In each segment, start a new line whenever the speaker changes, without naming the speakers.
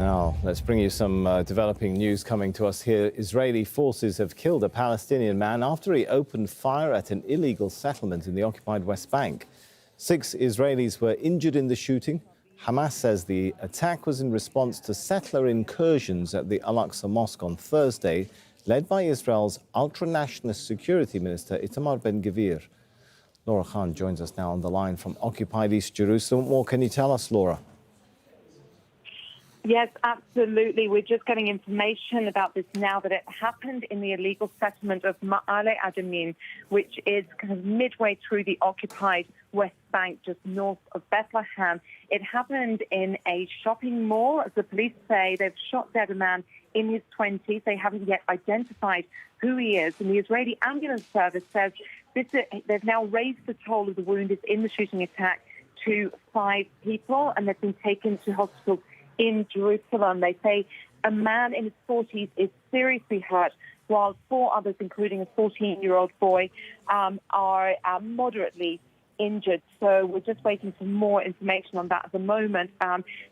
Now, let's bring you some developing news coming to us here. Israeli forces have killed a Palestinian man after he opened fire at an illegal settlement in the occupied West Bank. 6 Israelis were injured in the shooting. Hamas says the attack was in response to settler incursions at the Al-Aqsa Mosque on Thursday, led by Israel's ultra-nationalist security minister Itamar Ben-Gvir. Laura Khan joins us now on the line from occupied East Jerusalem. What can you tell us, Laura?
Yes, absolutely. We're just getting information about this now that it happened in the illegal settlement of Ma'ale Adumim, which is kind of midway through the occupied West Bank, just north of Bethlehem. It happened in a shopping mall. As the police say, they've shot dead a man in his 20s. They haven't yet identified who he is. And the Israeli ambulance service says they've now raised the toll of the wounded in the shooting attack to 5 people, and they've been taken to hospitals in Jerusalem. They say a man in his 40s is seriously hurt, while 4 others, including a 14-year-old boy, are moderately injured. So we're just waiting for more information on that at the moment.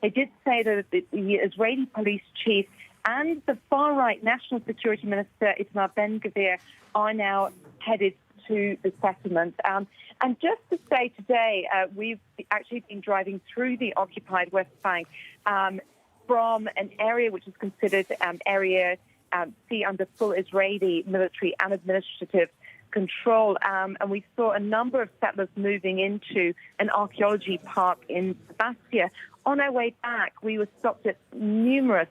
They did say that the Israeli police chief and the far-right National Security Minister, Itamar Ben-Gvir, are now headed to the settlement. And just to say today, we've actually been driving through the occupied West Bank from an area which is considered Area C under full Israeli military and administrative control. And we saw a number of settlers moving into an archaeology park in Sebastian. On our way back, we were stopped at numerous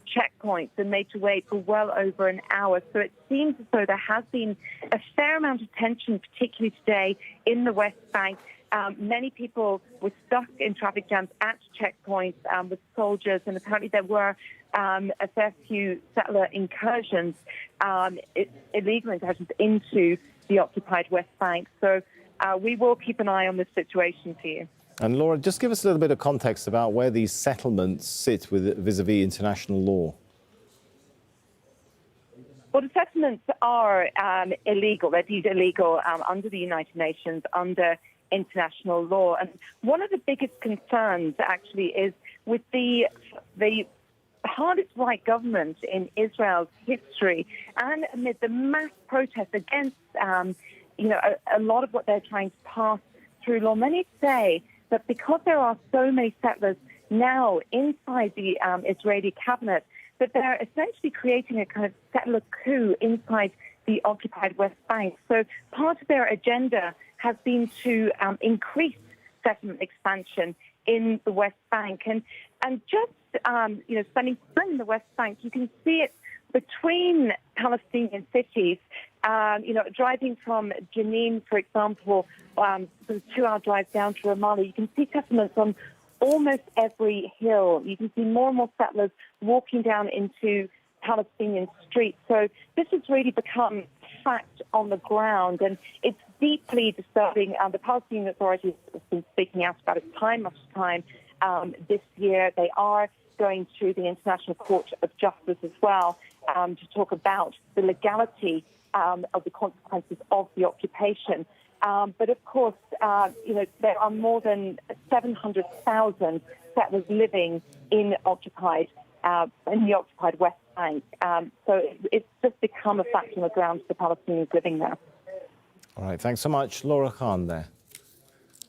checkpoints and made to wait for well over an hour. So it seems as though there has been a fair amount of tension, particularly today in the West Bank. Many people were stuck in traffic jams at checkpoints with soldiers, and apparently there were a fair few settler incursions, illegal incursions into the occupied West Bank. So we will keep an eye on this situation for you.
And Laura, just give us a little bit of context about where these settlements sit vis-a-vis international law.
Well, the settlements are illegal. They're deemed illegal under the United Nations, under international law. And one of the biggest concerns, actually, is with the hardest right government in Israel's history, and amid the mass protests against, a lot of what they're trying to pass through law. Many say that because there are so many settlers now inside the Israeli cabinet, that they're essentially creating a kind of settler coup inside the occupied West Bank. So part of their agenda has been to increase settlement expansion in the West Bank. And just, spending time in the West Bank, you can see it between Palestinian cities. Driving from Jenin, for example, sort of 2-hour drive down to Ramallah, you can see settlements on almost every hill. You can see more and more settlers walking down into Palestinian streets. So this has really become fact on the ground, and it's deeply disturbing. The Palestinian authorities have been speaking out about it time after time this year. They are going to the International Court of Justice as well to talk about the legality of the consequences of the occupation. But of course, there are more than 700,000 settlers living in the occupied West Bank. So it's just become a fact on the ground for the Palestinians living there.
All right, thanks so much, Laura Khan there.